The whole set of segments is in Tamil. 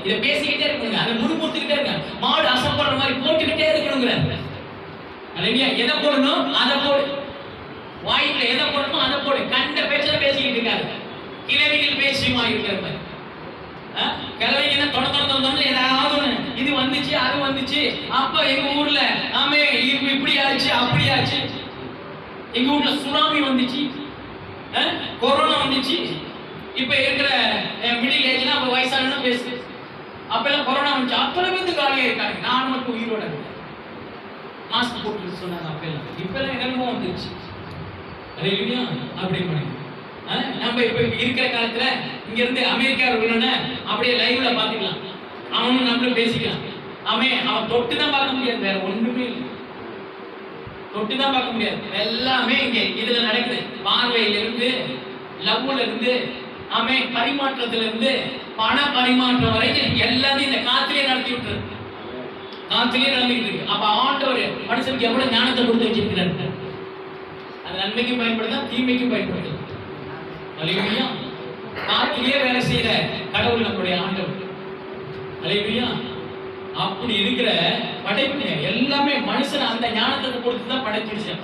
இதை பேசிக்கிட்டே இருக்கணுங்க, அதை முணுமுணுத்துக்கிட்டே இருங்க. மாடு அசைப்படுற மாதிரி போட்டுக்கிட்டே இருக்கணுங்கிற. அல்லேலூயா. எதை போடணும் அதை போடு, வாய்க்குள்ள எதை போடணும் அதை போடு. கண்ட பேச்சை பேசிக்கிட்டு இருக்காரு, கிழவிகள் பேசியுமா இருக்கிற மாதிரி. கிழவிங்க தொடர்ந்து ஏதாவது இது வந்துச்சு அது வந்துச்சு, அப்ப எங்க ஊர்ல ஆமே இப்படி ஆச்சு அப்படி ஆச்சு, எங்க ஊர்ல சுனாமி வந்துச்சு, கொரோனா வந்துச்சு. இப்ப இருக்கிற மிடில் ஏஜ்ல அப்ப வயசான பேசு, அப்ப எல்லாம் கொரோனா வந்துச்சு, அத்தனை பேருக்கு காலியா இருக்காங்க, நான் மட்டும் உயிரோட இருக்கேன். மாஸ்க் போட்டு சொன்னாங்க அப்ப எல்லாம், இப்ப எல்லாம் என்னமோ வந்துருச்சு. அல்லேலூயா. அப்படி பண்ணுங்க. நம்ம இப்ப இருக்கிற காலத்துல இங்க இருந்து அமெரிக்கா இருக்கணும்னா அப்படியே லைவ்ல பாத்துக்கலாம், அவனும் நம்மளும் பேசிக்கலாம். அவன் தொட்டு தான் பார்க்க முடியாது, வேற ஒண்ணுமே இல்லை, தொட்டு தான் பார்க்க முடியாது. எல்லாமே இங்க இதுல நடக்குது. பார்வையில இருந்து, லவ்ல இருந்து, பரிமாற்றத்துல இருந்து பண பரிமாற்றம் வரைக்கும் எல்லாத்தையும் இந்த காத்திலே நடத்தி விட்டுரு, காத்திலே நடந்துகிட்டு இருக்கு. அப்ப ஆண்டவர் மனுஷனுக்கு எவ்வளவு ஞானத்தை கொடுத்து வச்சிருக்கிறாரு. அது நன்மைக்கும் பயன்படுத்தா தீமைக்கும் பயன்படுது. அல்லேலூயா. காத்திலே வேலை செய்யற கடவுள் நம்முடைய ஆண்டவர். அல்லேலூயா. அப்படி இருக்கிற படைப்பு எல்லாமே மனுஷன் அந்த ஞானத்தை கொடுத்து தான் படைச்சிருச்சு.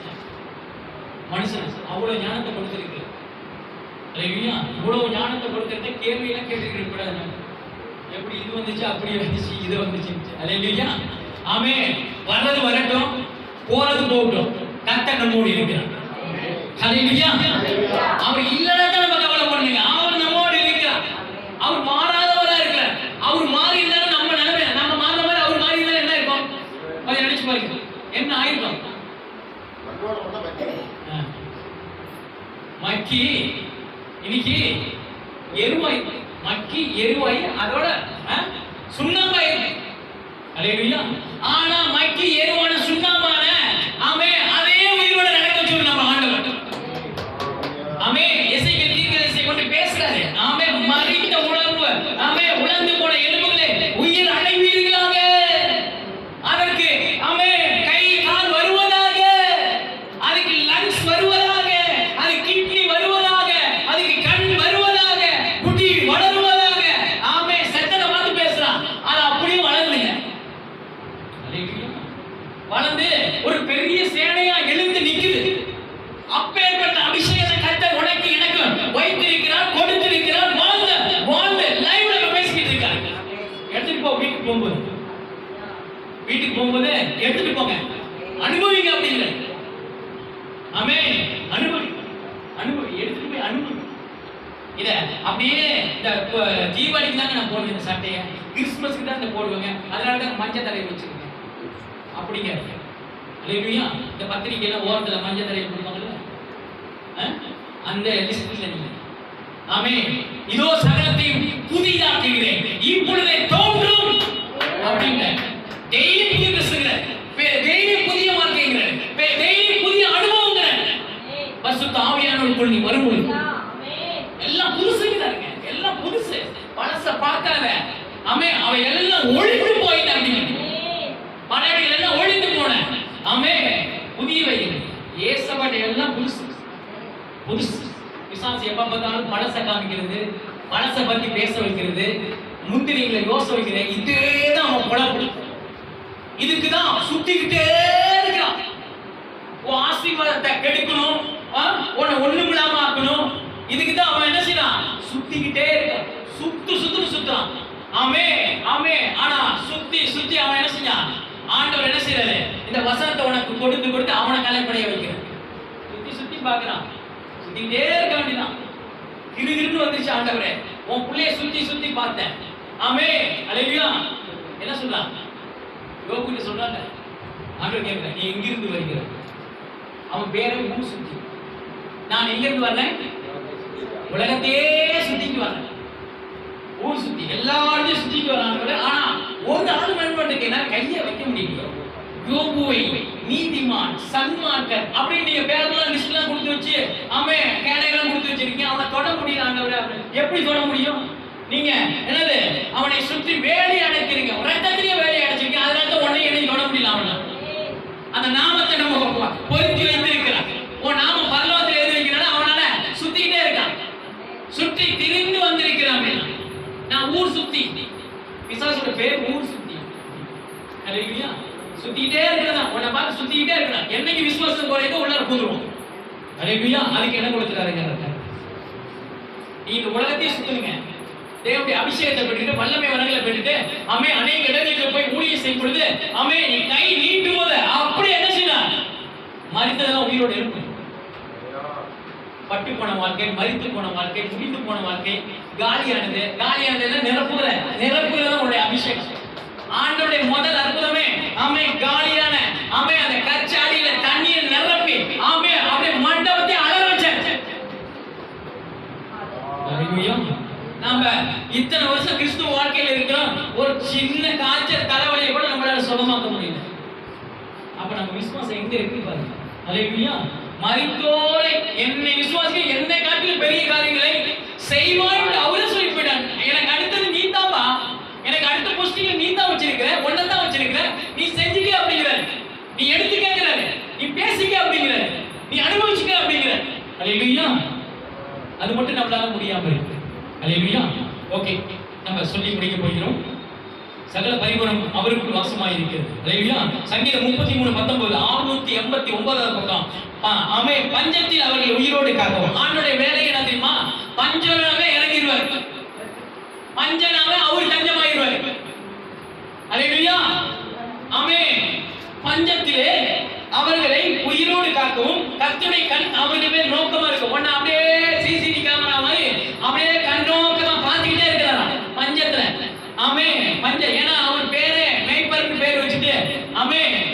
மனுஷன் அவ்வளவு ஞானத்தை கொடுத்திருக்கு. அல்லேலூயா. இவ்வளவு ஞானத்தை கொடுத்திருக்க கேள்வியெல்லாம் கேட்டுக்கிட்டு கூடாது. எப்படி இது வந்துச்சு அப்படி வந்துச்சு இது வந்துச்சு. அல்லேலூயா. ஆமென். வர்றது வரட்டும், போறது போகட்டும், கர்த்தர் நம்மோடு இருக்கிறார். அல்லேலூயா. அவர் இல்லைன்னா தான் நம்ம கவலை பண்ணுங்க. அவர் நம்மோடு இருக்கிறார். அவர் மாறாதவரா இருக்கிறார். அவர் மாறி இருந்தாலும் நம்ம நிலைமை, நம்ம மாற மாதிரி அவர் மாறி இருந்தாலும் என்ன இருக்கும் கொஞ்சம் நினைச்சு பாருங்க, என்ன ஆயிருக்கும். மக்கி இன்னைக்கு எருவாய், மக்கி எருவாய் அதோட சுண்ணாம்பாய். அல்லேலூயா. ஆனா மக்கி எருவான சுண்ணாம்பான அதே உயிரோட நடக்க சொல்லு நம்ம ஆண்டவர். எசேக்கியேல் தீர்க்கதரிசியை கொண்டு பேசுறாரு. மரித்த உணர்வு, உலர்ந்து போன எலும்புகளே உயிர் அடைவீர்களாக, அதற்கு கை கால் வருவதாக, அதுக்கு லங்ஸ் வருவதாக, அது கிட்னி வருவதாக, அதுக்கு கண் வருவதாக, குட்டி வளருவதாக. சத்தத்தை பார்த்து பேசுறான். அது அப்படியே வளருங்க. வளர்ந்து ஒரு பெரிய சேனையா எழுந்து நிக்குது. அப்பேற்பட்ட அபிஷேகத்தை கர்த்தர் உனக்கு எனக்கு வைத்திருக்கிறார், கொடுத்திருக்கிறார். வாழ்ந்து லைவ்ல பேசிக்கிட்டு இருக்காங்க. எடுத்துட்டு போ, வீட்டுக்கு போகும்போது எடுத்துட்டு போங்க, அனுபவிங்க அப்படிங்கிற. அனுபவி எடுத்துட்டு போய் அனுபவி. இத அப்படியே இந்த தீபாவளிக்கு தாங்க நான் போடுவேன் இந்த சட்டையை, கிறிஸ்துமஸ்க்கு தான் இந்த போடுவேங்க, அதனால தான் மஞ்சள் தடவை வச்சிருக்கேன் அப்படிங்க. அல்லேலூயா. இந்த பத்திரிகையில ஓரத்துல மஞ்சள் தடவை கொடுப்பாங்கல்ல, அந்த லிஸ்ட்ல நீங்க இதோ சகலத்தையும் புதிதாக்குகிறேன், இப்பொழுதே தோன்றும் அப்படிங்க. டெய்லி புதிய பேசுகிற, டெய்லி புதிய வாழ்க்கைங்கிற, டெய்லி புதிய அனுபவங்கிற. பரிசுத்த ஆவியானவருக்குள் நீ வரும்போது எல்லாம் புதுசுங்கிறாருங்க, எல்லாம் புதுசு, பழச பார்க்காத. அவை எல்லாம் ஒழிந்து போயிட்டாங்க, பழையவைகள் எல்லாம் ஒழிந்து போன. புதியவை ஏசப்பட்ட எல்லாம் புதுசு புதுசு. பிசாசு எப்ப பார்த்தாலும் பழச காமிக்கிறது, பழச பத்தி பேச வைக்கிறது, முந்திரிகளை யோச வைக்கிறது. இதேதான் அவன் குழப்பம். இதுக்குதான் சுத்திக்கிட்டே இருக்கிறான். உன் ஆசீர்வாதத்தை கெடுக்கணும், உன்னை ஒண்ணுமில்லாம ஆக்கணும். இதுக்குதான் அவன் என்ன செய்யறான், சுத்திக்கிட்டே இருக்கான். சுத்துறான். ஆனா சுத்தி அவன் என்ன செஞ்சான், ஆண்டவர் என்ன செய்யறாரு, இந்த வசனத்தை உனக்கு கொடுத்து அவனை கலைப்படைய வைக்கிறார். சுத்தி பாக்குறான், சுத்திக்கிட்டே இருக்க வேண்டியதான். கிருகிருன்னு வந்துருச்சு. ஆண்டவரே உன் பிள்ளைய சுத்தி பார்த்தேன். அல்லேலூயா. என்ன சொல்றான், யோபுகிட்ட சொல்றாங்க. ஆண்டவர் கேட்கிறேன், நீ எங்கிருந்து வருகிற? அவன் பேரை ஊர் சுத்தி. நான் எங்கிருந்து வரேன், உலகத்தையே சுத்திக்கு வரேன். ஊர் சுத்தி எல்லாரையும் சுத்திக்கு வராங்க. ஆனா ஒரு ஆள் மண்பட்டுக்கு என்னால கையை வைக்க முடியல. யோபுவை நீதிமான், சன்மார்க்கர் அப்படின்னு நீங்க பேரெல்லாம் லிஸ்ட்லாம் கொடுத்து வச்சு கேடையெல்லாம் கொடுத்து வச்சிருக்கீங்க. அவனை தொட முடியல. எப்படி தொட முடியும்? நீங்க என்னது, அவனை சுற்றி வேலி அடைக்கிறீங்க, ரத்தத்திலேயே வேலி அடைச்சிருக்கீங்க. அதனால உடனே என்னை தொட முடியல. அவனை அந்த நாமத்தை நம்ம பொருத்தி வைத்திருக்கிறான். உன் நாமம் பரலோகத்தில் எழுதி வைக்கிறான். அவனால சுத்திக்கிட்டே இருக்கான், சுற்றி திரிந்து வந்திருக்கிறான். நான் ஊர் சுத்தி பிசாசோட பேர் ஊர் சுத்தி. ஹalleluya. சுத்திட்டே இருக்கணும், உன்னை பார்த்து சுத்திட்டே இருக்கணும். என்னைக்கு விசுவாசம் குறையுதோ உள்ளார பூந்துருவோம். ஹalleluya. அதுக்கு என்ன கொடுத்துறாருங்க? இந்த உலகத்தையே சுத்துங்க, தேவனுடைய அபிஷேகத்தை பெற்றுட்டு வல்லமை வரங்களை பெற்றுட்டு அநேக இடங்களுக்கு போய் ஊழியம் செய்யும் பொழுது நீ கை நீட்டும் போது அப்படி என்ன செய்யலாம்? மரித்ததெல்லாம் உயிரோடு இருக்கும். பட்டு போன வாழ்க்கை, மரித்து போன வாழ்க்கை, முடிந்து போன வாழ்க்கை, காலியானது நிரப்புகிறதான் உங்களுடைய அபிஷேகம். ஆண்டவருடைய முதல் அற்புதமே காலியான அந்த கச்சாடியில தண்ணீரை நிரப்பி அப்படியே மண்டபத்தை அலற வச்சார். நாம இத்தனை வருஷம் கிறிஸ்துவ வாழ்க்கையில இருக்கிறோம், ஒரு சின்ன காய்ச்சல் தலைவலியை கூட நம்மளால சுகமாக்க முடியல. அப்ப நம்ம விசுவாசம் எங்க இருக்கு பாருங்க. ஹalleluya. மரித்தோரை என்னை விசுவாசிக்க என்னை காட்டிலும் பெரிய காரியங்களை செய்வான் அவரே சொல்லி போயிட்டான். எனக்கு அடுத்தது நீ தான்பா, எனக்கு அடுத்த போஸ்டிங் நீ தான் வச்சிருக்கிற, ஒன்ன தான் வச்சிருக்கிற, நீ செஞ்சுக்க அப்படிங்கிறாரு, நீ எடுத்துக்கிறாரு, நீ பேசிக்க அப்படிங்கிறாரு, நீ அனுபவிச்சுக்க அப்படிங்கிறாரு. ஹalleluya. அது மட்டும் நம்மளால முடியாம இருக்கு. ஹalleluya. ஓகே, நம்ம சொல்லி முடிக்க போகிறோம். சகல பரிபூரணம் அவருக்குள் வாசமாய் இருக்கிறது. ஹalleluya. சங்கீதம் 33:19 689வது பக்கம். பஞ்சத்தில் அவர்கள் உயிரோடு காக்கவும். ஆண்டவருடைய வேலை என்ன தெரியுமா? பஞ்சனாவே இறங்கிடுவார், பஞ்சனாவே அவர் தஞ்சமாயிருவார். ஹalleluya. பஞ்சத்திலே அவர்களை உயிரோடு காக்கவும் கர்த்தருடைய கண் அவர்கள் மேல் நோக்கமா இருக்கும். ஒண்ணு அப்படியே சிசிடி கேமரா மாதிரி அப்படியே கண்ணோக்கமா பார்த்துக்கிட்டே இருக்கிறாராம் பஞ்சத்துல. பஞ்சம் ஏன்னா அவன் பேரே மேய்ப்பருக்கு பேர் வச்சுட்டு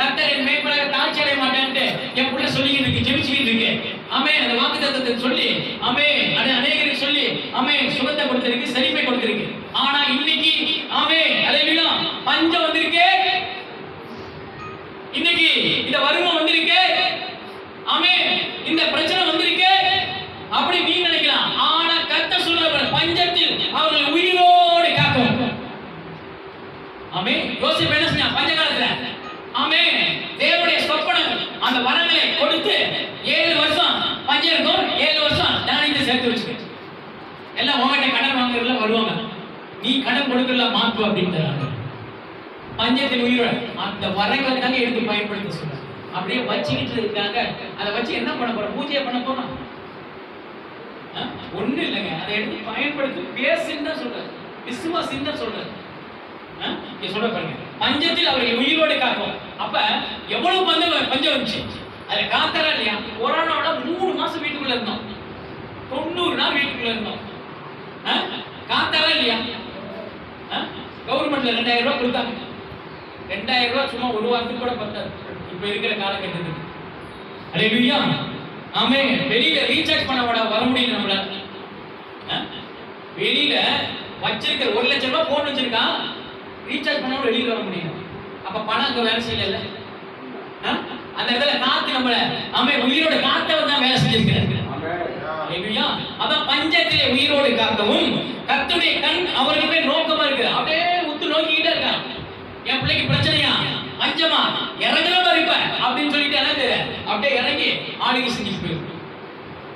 கர்த்தரின் மேய்ப்பராக தாழ்ச்சி அடைய மாட்டேன்ட்டு என் பிள்ளை சொல்லிக்கிட்டு இருக்கு, ஜெபிச்சுக்கிட்டு இருக்கு. அந்த வாக்குத்தத்தத்தை சொல்லி அநேகருக்கு சொல்லி சுகத்தை கொடுத்திருக்கு, செழிப்பை கொடுத்திருக்கு. ஆனா இன்னைக்கு ஹalleluya பஞ்சம் வந்திருக்கு, இன்னைக்கு இந்த வறுமை வந்திருக்கு, இந்த பிரச்சனை வந்திருக்கு அப்படி நீ நினைக்கலாம். ஆனா கர்த்தர் சொல்ற பஞ்சத்தில் அவர்கள் உயிரோடு காக்கும். யோசிப்பு என்ன செஞ்சா பஞ்ச காலத்துல தேவனுடைய சொப்பனம் அந்த வரங்களை கொடுத்து 7 வருஷம் பஞ்சம் இருக்கும், 7 வருஷம் தானியத்தை சேர்த்து வச்சுக்க. எல்லாம் உங்ககிட்ட கடன் வாங்குறதுல வருவாங்க, நீ கடன் கொடுக்கறதுல மாத்து அப்படின்னு தராங்க. பஞ்சத்தின் உயிரோட அந்த வரங்களை தாங்க எடுத்து பயன்படுத்த சொல்றாங்க. அப்படியே வச்சுக்கிட்டு இருக்காங்க. அதை வச்சு என்ன பண்ண போறோம்? பூஜையை பண்ண போறோம்? ஒண்ணு இல்லைங்க, அதை எடுத்து பயன்படுத்தி பேசுன்னு தான் சொல்றாரு, விசுவாசின்னு தான் சொல்றாரு. சொல்ற பாருங்க, பஞ்சத்தில் அவர்கள் உயிரோடு காக்கும். அப்ப எவ்வளவு பஞ்சம் வந்துச்சு, அதை காத்தாரா இல்லையா? கொரோனாவோட 3 மாசம் வீட்டுக்குள்ள இருந்தோம், 90 நாள் வீட்டுக்குள்ள இருந்தோம். காத்தாரா இல்லையா? கவர்மெண்ட்ல 2000 ரூபாய் கொடுத்தாங்க. 2000 ரூபாய் சும்மா ஒரு வாரத்துக்கு கூட பத்தாது இப்ப இருக்கிற காலகட்டத்துக்கு. ஹalleluya. வெளியில ரீசார்ஜ் பண்ண வர முடியல நம்மளால. வெளியில வச்சிருக்கிற 1 லட்சம் ரூபாய் போன் வச்சிருக்கான், ரீசார்ஜ் பண்ண வெளியில வர முடியும். அப்ப பணம் அங்க வேலை செய்யல. அந்த இடத்துல காத்து நம்மள உயிரோட காத்தவர் தான் வேலை செஞ்சிருக்கிறார். ஹalleluya. அதான் பஞ்சத்திலே உயிரோடு காக்கவும் கர்த்தருடைய கண் அவர்கள் மேல் நோக்கமா இருக்கு. அப்படியே உத்து நோக்கிட்டே இருக்கான். என் பிள்ளைக்கு பிரச்சனையா, பஞ்சமா, இறங்கலமா இருப்ப அப்படின்னு சொல்லிட்டு என்ன அப்படியே இறங்கி ஆளுகை செஞ்சுட்டு போயிருக்கு.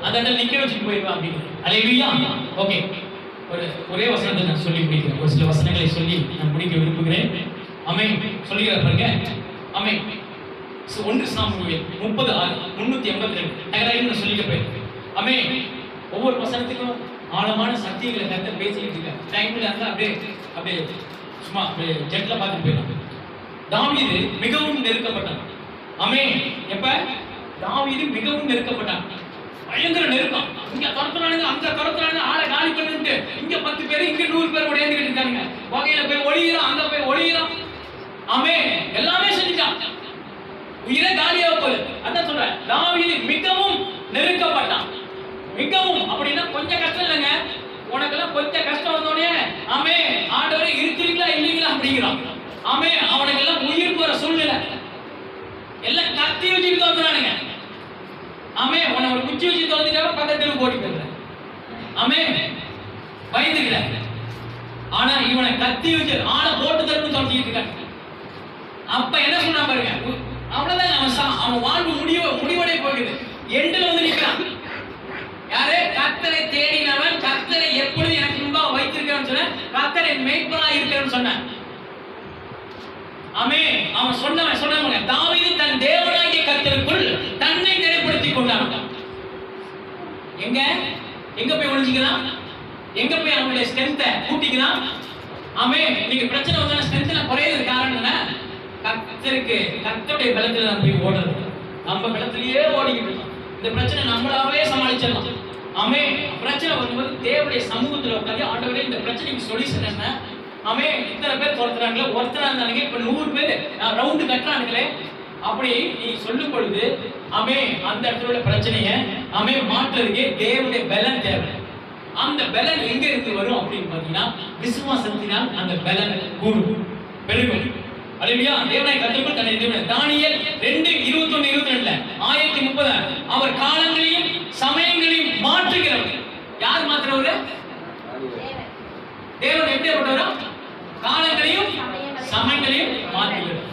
அந்த இடத்துல நிக்க வச்சுட்டு போயிருவா அப்படின்னு. ஹalleluya. ஓகே, ஒரே வசனத்தை நான் சொல்லி முடிக்கிறேன். ஒரு சில வசனங்களை சொல்லி நான் முடிக்க விரும்புகிறேன். சொல்லுகிற பாருங்க. 1 சாமுவேல் 30:382 நான் சொல்லிட்டு போயிருக்கேன். ஒவ்வொரு வசனத்துக்கும் ஆழமான சத்தியங்களை கர்த்தர் பேசிக்கிட்டு இருக்கார். டைம்ல இருந்தா அப்படியே சும்மா ஜெட்ல பார்த்துட்டு போயிடும். தாவீது மிகவும் நெருக்கப்பட்டான். எப்ப தாவீது மிகவும் நெருக்கப்பட்டான், பயங்கர நெருக்கம். இங்க துரத்துறானுங்க, அங்க துரத்துறானுங்க, ஆளை காலி பண்ணிட்டு இங்க 10 பேர் இங்க 100 பேர் உடையாந்துக்கிட்டு இருக்காங்க. வகையில போய் ஒளியிறான், அங்க போய் ஒளியிறான். எல்லாமே செஞ்சுட்டான், உயிரை காலியாக போகுது. அதான் சொல்றேன், தாவீது மிகவும் நெருக்கப்பட்டான். மிகவும் அப்படின்னா கொஞ்சம் கஷ்டம் இல்லைங்க, உனக்கெல்லாம் கொஞ்சம் கஷ்டம் வந்தோடனே ஆண்டவரே இருக்கிறீங்களா இல்லைங்களா அப்படிங்கிறான். அவனுக்கெல்லாம் உயிர் போற சூழ்நிலை, எல்லாம் கத்தி வச்சுட்டு வந்துறானுங்க. உன்னை ஒரு குச்சி வச்சு தோந்துட்டா பக்கத்துல ஓடி போயிடுற. பயந்துக்கிற. ஆனா இவனை கத்தி வச்சு ஆளை போட்டு தரணும் தோண்டிட்டு இருக்காங்க. அப்ப என்ன சொன்னா பாருங்க, அவ்வளவுதான், அவன் வாழ்வு முடிவடைய போகுது. எண்டில் நிற்கிறான். யாரே? கர்த்தரை தேடினவன், கர்த்தரை எப்பொழுது எனக்கு முன்பாக வைத்திருக்கிறவன் இருப்பான்னு சொன்ன, கர்த்தர் என் மேய்ப்பனா இருக்கிறேன்னு சொன்னான். ஆமே, அவன் சொன்னவங்க தாவீது தன் தேவனாகிய கர்த்தருக்குள் தன்னை நிலைப்படுத்திக் கொண்டான். எங்க போய் ஒளிஞ்சிக்கிறான்? எங்க போய் அவனுடைய ஸ்ட்ரென்த்தை கூட்டிக்கிறான்? ஆமே, நீங்க பிரச்சனை வந்தா ஸ்ட்ரென்த்ல குறையிறது காரணம் என்ன? கர்த்தருடைய பலத்துல நம்ம போய் ஓடுறது. நம்ம பலத்திலேயே ஓடிக்கிட்டு இருக்கோம். இந்த பிரச்சனை நம்மளாவே சமாளிச்சிடலாம். ஆமே, பிரச்சனை வரும்போது தேவனுடைய சமூகத்துல உட்காந்து, ஆண்டவரே இந்த பிரச்சனைக்கு சொல்யூஷன் என்ன? ஆமே, இத்தனை பேர் தோற்றாங்களே, ஒருத்தரா இருந்தாங்க, இப்ப 100 பேர் ரவுண்டு கட்டுறானுங்களே, அப்படி நீ சொல்லும் பொழுது ஆமே அந்த இடத்துல உள்ள பிரச்சனைய ஆமே மாற்றுறதுக்கு தேவனுடைய பலன் தேவை. அந்த பலன் எங்க இருந்து வரும் அப்படின்னு பாத்தீங்கன்னா, விசுவாசத்தினால் அந்த பலன் கூடும், பெருகும். அல்லேலூயா. தேவனை கர்த்தருக்குள் தன்னை நிறுவினார். தானியேல் 2:21-22 1030 அவர் காலங்களையும் சமயங்களையும் மாற்றுகிறவர். யார் மாற்றுறவர்? தேவன் எப்படிப்பட்டவர்? காலங்களையும் சமயங்களையும் மாற்றுகிறவர்.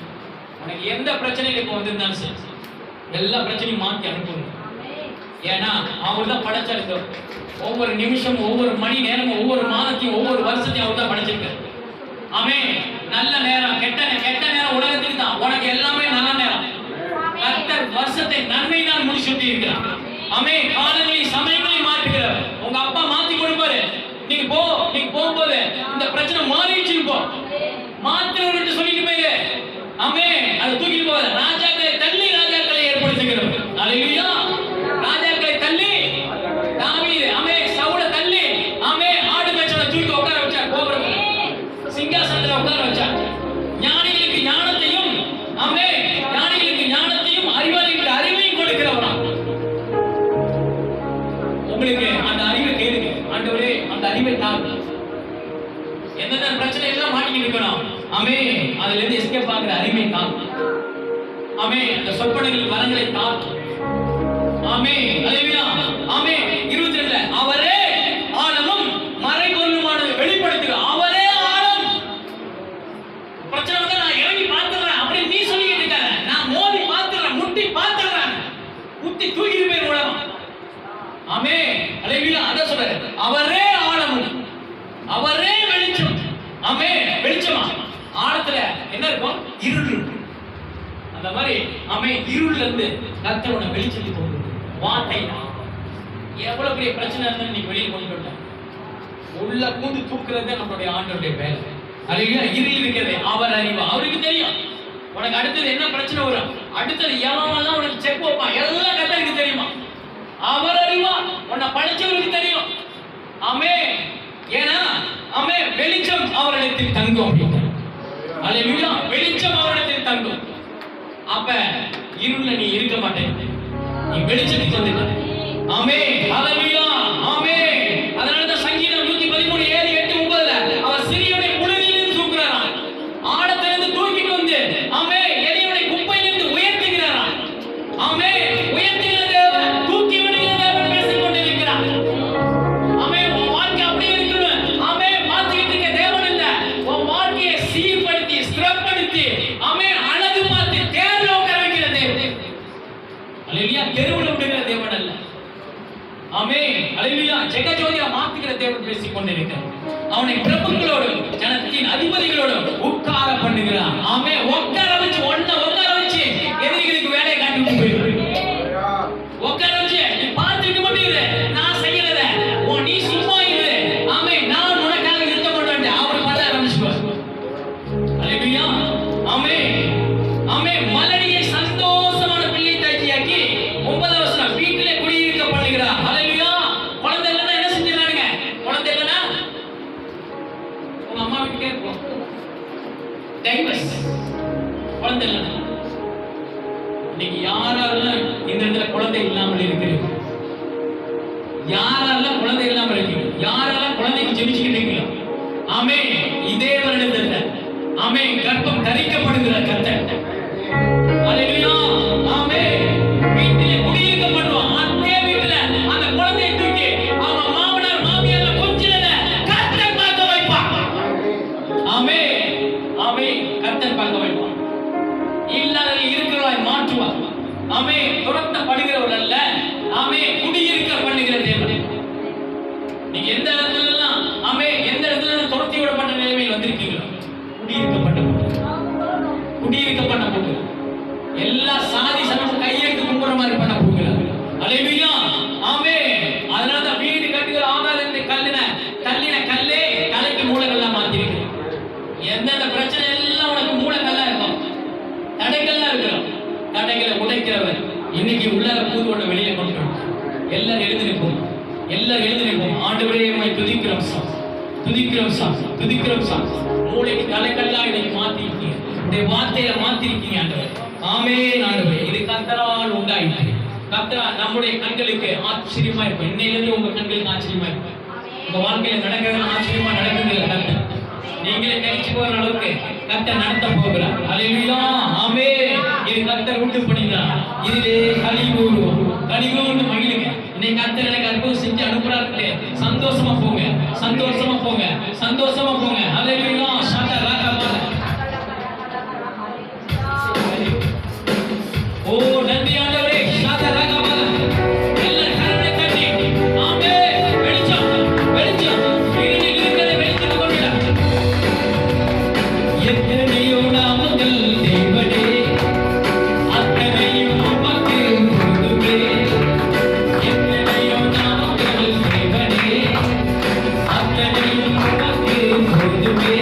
உனக்கு எந்த பிரச்சனையில இப்போ வந்திருந்தாலும் சரி, எல்லா பிரச்சனையும் மாற்றி அனுப்புங்க. ஏன்னா அவர் தான் படைச்சிருக்கார். ஒவ்வொரு நிமிஷம், ஒவ்வொரு மணி நேரம், ஒவ்வொரு மாதத்தையும், ஒவ்வொரு வருஷத்தையும் அவர் தான் படைச்சிருக்கார். ஆமே, நல்ல நேரம் கெட்ட நேரம் உலகத்துக்கு தான். உனக்கு எல்லாமே நல்ல நேரம். கர்த்தர் வருஷத்தை நன்மையினால் முடிச்சுட்டு இருக்கிறார். ஆமே, காலங்களையும் சமயங்களையும் மாற்றுகிறவர். உங்க அப்பா மாத்தி கொடுப்பாரு. நீங்க போகும்போது இந்த பிரச்சனை மாறிடுச்சுன்னு போ, மாற்றுறவர்கிட்ட சொல்லிட்டு போயிரு. ஆமே, அதை தூக்கிட்டு போகாத. ராஜாக்களை தள்ளி ராஜாக்களை ஏற்படுத்துகிறவர். அல்லேலூயா. ராஜாக்களை தள்ளி தாவீது, ஆமே, சவுலை தள்ளி, ஆமே, ஆடு மேய்ச்சலை தூக்கி உட்கார வச்சார். கோபுரம் சிங்காசனத்துல உட்கார வச்சார். ஞானிகளுக்கு ஞானத்தையும், ஆமே, ஞானிகளுக்கு ஞானத்தையும் அறிவாளிகளுக்கு அறிவையும் கொடுக்கிறவரா. உங்களுக்கு அந்த அறிவை கேளுங்க. ஆண்டவரே, அந்த அறிவை தாங்க. எந்தெந்த பிரச்சனை எல்லாம் மாட்டிக்கிட்டு இருக்கணும், ஆமே, அதுல இருந்து எஸ்கேப் ஆகிற அறிவை தாங்க. ஆமே, அந்த சொற்பனைகள் வரங்களை தாங்க. ஆமே, அல்லேலூயா. ஆமே, 22 அவரே ஆழமும் மறைபொருளுமானதை வெளிப்படுத்துகிறார். அவரே ஆழம். பிரச்சனை வந்து நான் இறங்கி பார்த்துறேன் அப்படி நீ சொல்லிக்கிட்டு இருக்காத. நான் மோதி பார்த்துறேன், முட்டி பார்த்துறேன், முட்டி தூக்கிட்டு போய் உலகம். ஆமே, அல்லேலூயா. அத சொல்றாரு. அவரே ஆழமும் அவரே வெளிச்சம். ஆமே, வெளிச்சமா ஆழத்துல என்ன இருக்கும்? இருள். அந்த மாதிரி ஆமே, இருள்ல இருந்து கர்த்தர் உன்னை வெளிச்சத்தை கொண்டு வார்த்தை. எவ்வளவு பெரிய பிரச்சனை இருந்தாலும் நீ வெளியே கொண்டு வந்த உள்ள கூண்டு தூக்குறது நம்மளுடைய ஆண்டவருடைய வேலை. அல்லேலூயா. இருள் இருக்கிறது அவர் அறிவா. அவருக்கு தெரியும் உனக்கு அடுத்தது என்ன பிரச்சனை வரும், அடுத்தது எவனெல்லாம் உனக்கு செக் வைப்பான், எல்லாம் கர்த்தருக்கு தெரியுமா. அவர் அறிவா. உன்னை படிச்சவருக்கு தெரியும். ஆமே, ஏன்னா ஆமே, வெளிச்சம் அவரிடத்தில் தங்கும் அப்படின்னா. அல்லேலூயா. வெளிச்சம் அவரிடத்தில் தங்கும். அப்ப இருள்ல நீ இருக்க மாட்டேன், நீ வெளிச்சத்துக்கு வந்துட்ட. ஆமே, அல்லேலூயா. ஆமே, அதனால தான் சங்கீதம் 113:7-8-9 அவர் சிறியோனை புழுதியிலிருந்து தூக்குறாராம், ஆழத்திலிருந்து தூக்கிட்டு வந்து ஆமே எலியோனை குப்பையிலிருந்து உயர்த்துகிறாராம். ஆமே, உயர்த்துகிற தேவன், தூக்கி விடுகிற தேவன் பேசிக் கொண்டிருக்கிறார். ஆமே, உன் வாழ்க்கை அப்படியே இருக்கணும். ஆமே, மாத்திக்கிட்டு இருக்க தேவன் இல்ல, உன் வாழ்க்கையை சீர்படுத்தி ஸ்திரப்படுத்தி ஆமே அழகு மாத்தி தேர்ல உட்கார வைக்கிற தேவன். அல்லேலூயா. தெருவுல விடுகிற தேவன் அல்ல. ஆமே, அல்லேலூயா. ஜெகஜோதியா மாத்துகிற தேவன் பேசிக் கொண்டிருக்கிறார். அவனை பிரபுக்களோடும் ஜனத்தின் அதிபதிகளோடும் உட்கார பண்ணுகிறார். ஆமே, உட்கார வச்சு எதிரிகளுக்கு வேலையை காட்டி போயிடுவார். உட்கார வச்சு நீ பார்த்துட்டு மட்டும் இரு, நான் செய்யறத நீ சும்மா இரு. ஆமே, நான் உனக்காக யுத்தம் பண்ணுவேன். அவரு பண்ண ஆரம்பிச்சுவார். அல்லேலூயா. ஆமே, ஆமே, மலடியை சந்தோஷமான பிள்ளை தாக்கியாக்கி 9 வருஷம் வீட்டிலே குடியிருக்க பண்ணுகிறார். அல்லேலூயா. குழந்தை இல்லைன்னா என்ன செஞ்சிடறானுங்க? குழந்தை இல்லைன்னா உங்க அம்மா வீட்டுக்கே இருக்கும். டைவர்ஸ். குழந்தை இல்லைன்னா இன்னைக்கு யாரெல்லாம் இந்த இடத்துல குழந்தை இல்லாமல் இருக்கிறீங்க, யாரெல்லாம் குழந்தை இல்லாமல் இருக்கீங்க, யாரெல்லாம் குழந்தைக்கு ஜெபிச்சுக்கிட்டு இருக்கீங்க, ஆமே, இதே வருடத்துல ஆமே கர்ப்பம் தரிக்கப்படுகிற கர்த்தர். அல்லேலூயா. ஆமே, வீட்டிலே குடியிருக்க பண்ணுவான். அதே வீட்டுல அந்த குழந்தையை தூக்கி அவன் மாமனார் மாமியார் கொஞ்சில கர்த்தர் பார்க்க வைப்பான். ஆமே, ஆமே, கர்த்தர் பார்க்க வைப்பான். இல்லாத இருக்கிறவரை மாற்றுவார். ஆமே, துரத்தப்படுகிறவர் அல்ல, ஆமே, குடியிருக்க பண்ணுகிற தேவன். நீங்க எந்த இடத்துல ஆமே, எந்த இடத்துல எந்தெந்த பிரச்சனை எல்லாம் உனக்கு மூலக்கல்லா இருக்கும், தடைகள்லாம் இருக்கிறோம், தடைகளை உடைக்கிறவர் இன்னைக்கு உள்ளார பூது கொண்ட வெளியே கொண்டு வந்து எல்லாரும் எழுந்து நிற்போம், எல்லாரும் எழுந்து நிற்போம். ஆண்டவரே உம்மை துதிக்கிறோம் சாமி, துதிக்கிறோம் சாமி, துதிக்கிறோம் சாமி. மூளைக்கு தலைக்கல்லா இன்னைக்கு மாத்திருக்கீங்க, உடைய வார்த்தையில மாத்திருக்கீங்க ஆண்டவர். ஆமென் ஆண்டவரே. இது கர்த்தரால் உண்டாயிற்று. கர்த்தரா நம்முடைய கண்களுக்கு ஆச்சரியமா இருக்கும். இன்னையிலிருந்து உங்க கண்களுக்கு ஆச்சரியமா இருக்கும். உங்க வாழ்க்கையில நடக்கிறது ஆச்சரியமா நடக்குது. கர்த்தர் நீங்களே கழிச்சு போற அளவுக்கு கர்த்தர் நடத்த போகிறார். அல்லேலூயா. ஆமென். இது கர்த்தர் உண்டு பண்ணினார். இதிலே கலிகூறுவோம், கலிகூர்ந்து மகிழுங்க. இன்னைக்கு கர்த்தர் எனக்கு அற்புதம் செஞ்சு அனுப்புறாரு. சந்தோஷமா போங்க, சந்தோஷமா போங்க, சந்தோஷமா போங்க. அல்லேலூயா. ஷாட்டா ராகமா. ஓ நன்றி ஆண்டவரே. ஷாட்டா ராகமா. எல்லாரும் கரங்களை தட்டி ஆமென். வெளிச்சம், வெளிச்சம். இருளில் இருக்கிறதை வெளிச்சம் கொண்டுடா. எத்தனையோ நாமங்கள் தேவனே, அத்தனையும் உமக்கு போதுமே. எத்தனையோ நாமங்கள் தேவனே, அத்தனையும் உமக்கு போதுமே.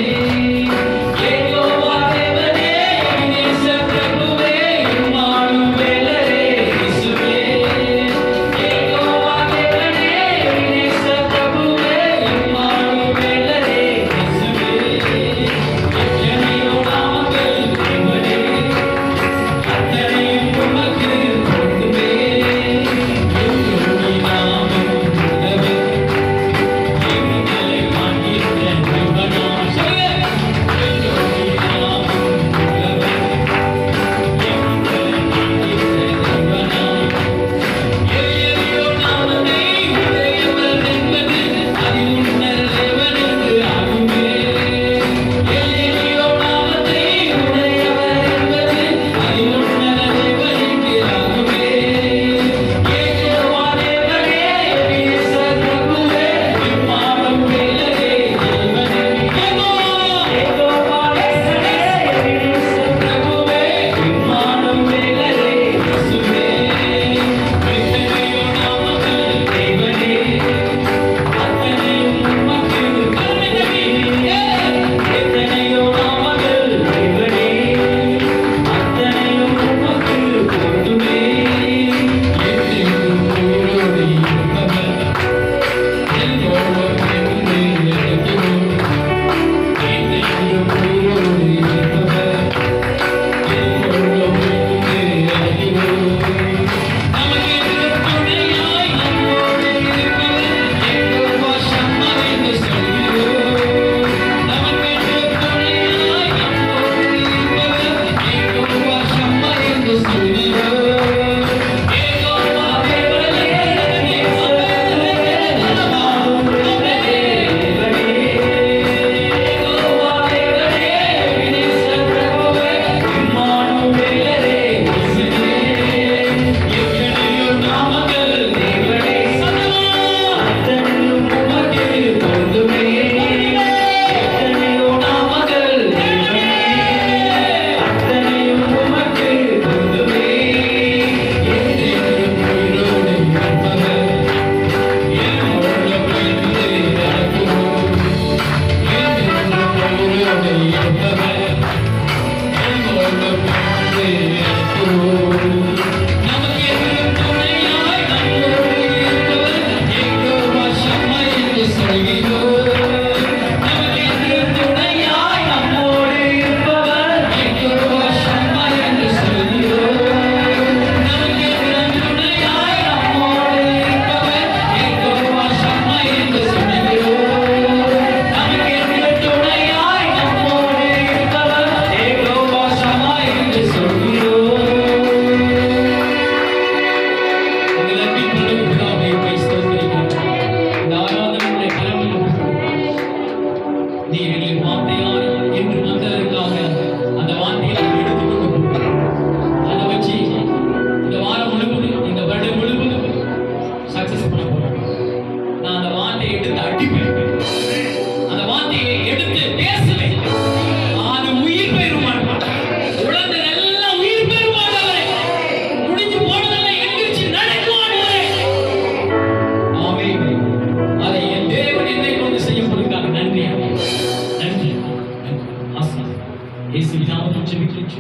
இயேசு நாமத்தில் ஜெபிக்கிறேன்.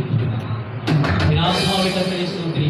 ஆத்மாவை கர்த்தரை ஸ்தோத்திரி.